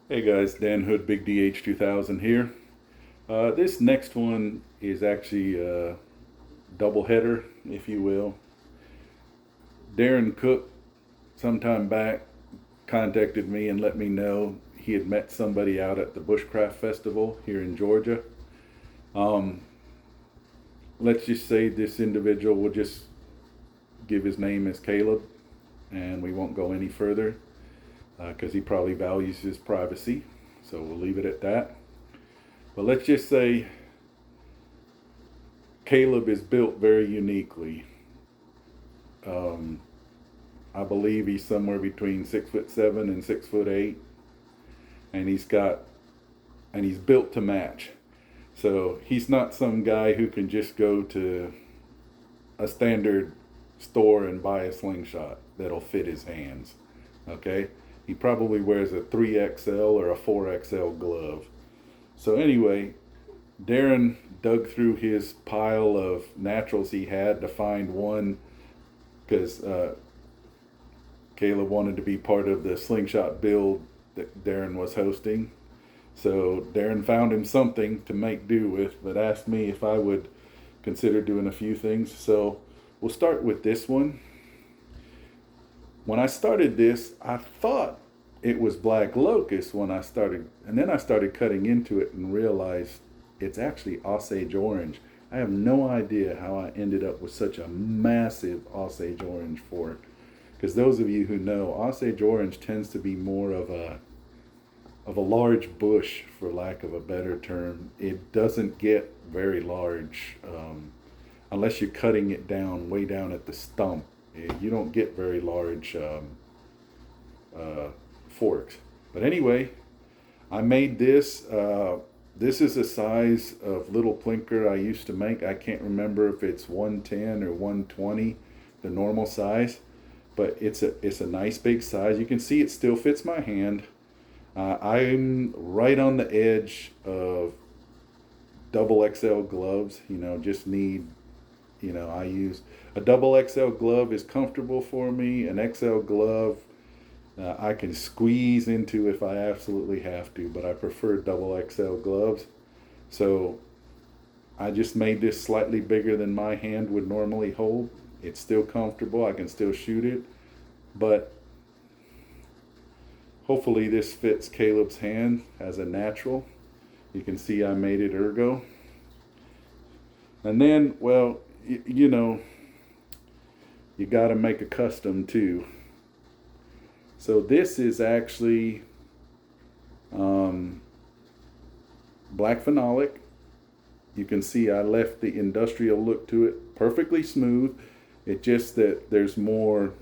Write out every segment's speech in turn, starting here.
Hey guys, Dan Hood, Big DH 2000 here. This next one is actually a double header, if you will. Darren Cook, sometime back, contacted me and let me know he had met somebody out at the Bushcraft Festival here in Georgia. Um, let's just say this individual will just give his name as Kaleb, and we won't go any further because he probably values his privacy. So we'll leave it at that. But let's just say Kaleb is built very uniquely. Um, I believe he's somewhere between 6'7" and 6'8", and he's built to match. So he's not some guy who can just go to a standard store and buy a slingshot that'll fit his hands. Okay, he probably wears a 3XL or a 4XL glove. So anyway, Darren dug through his pile of naturals he had to find one because Kaleb wanted to be part of the slingshot build that Darren was hosting. So Darren found him something to make do with, but asked me if I would consider doing a few things. So we'll start with this one. When I started this, I thought it was black locust when I started, and then I started cutting into it and realized it's actually Osage orange. I have no idea how I ended up with such a massive Osage orange for it. Because those of you who know, Osage orange tends to be more of a large bush, for lack of a better term. It doesn't get very large unless you're cutting it down way down at the stump. You don't get very large forks. But anyway, I made this. This is a size of little plinker I used to make. I can't remember if it's 110 or 120, the normal size, but it's a nice big size. You can see it still fits my hand. I'm right on the edge of double XL gloves. Just need, I use a double XL glove is comfortable for me. An XL glove I can squeeze into if I absolutely have to, but I prefer double XL gloves. So I just made this slightly bigger than my hand would normally hold. It's still comfortable. I can still shoot it, but hopefully this fits Kaleb's hand as a natural. You can see I made it ergo. And then, well, you got to make a custom too. So this is actually black phenolic. You can see I left the industrial look to it, perfectly smooth. It's just that there's more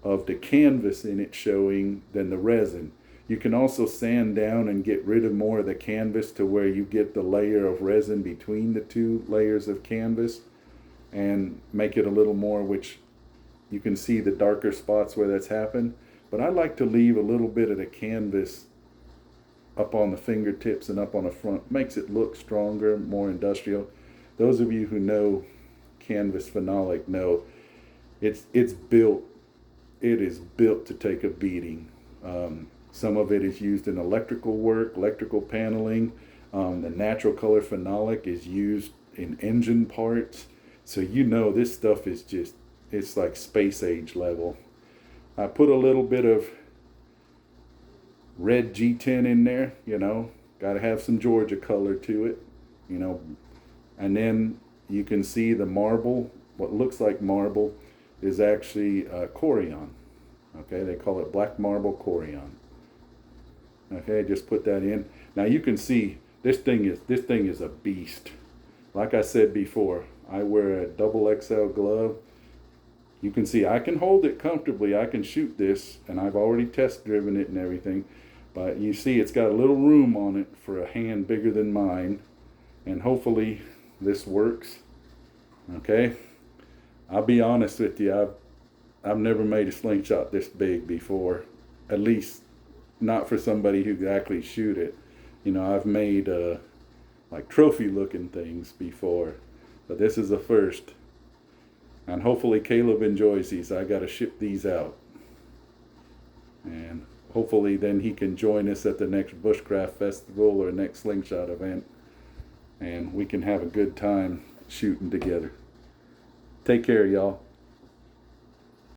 of the canvas in it showing than the resin. You can also sand down and get rid of more of the canvas to where you get the layer of resin between the two layers of canvas and make it a little more, which you can see the darker spots where that's happened. But I like to leave a little bit of the canvas up on the fingertips and up on the front. Makes it look stronger, more industrial. Those of you who know canvas phenolic know it's built. It is built to take a beating. Some of it is used in electrical work, electrical paneling. The natural color phenolic is used in engine parts. So this stuff is just, it's like space age level. I put a little bit of red G10 in there, got to have some Georgia color to it, and then you can see the marble, what looks like marble is actually Corian. Okay, they call it black marble Corian. Okay, just put that in. Now you can see this thing is a beast. Like I said before, I wear a double XL glove. You can see I can hold it comfortably. I can shoot this, and I've already test driven it and everything. But you see it's got a little room on it for a hand bigger than mine. And hopefully this works. Okay. I'll be honest with you. I've never made a slingshot this big before. At least not for somebody who could actually shoot it. I've made like trophy looking things before. But this is the first. And hopefully Kaleb enjoys these. I got to ship these out. And hopefully then he can join us at the next Bushcraft Festival or next Slingshot event, and we can have a good time shooting together. Take care, y'all.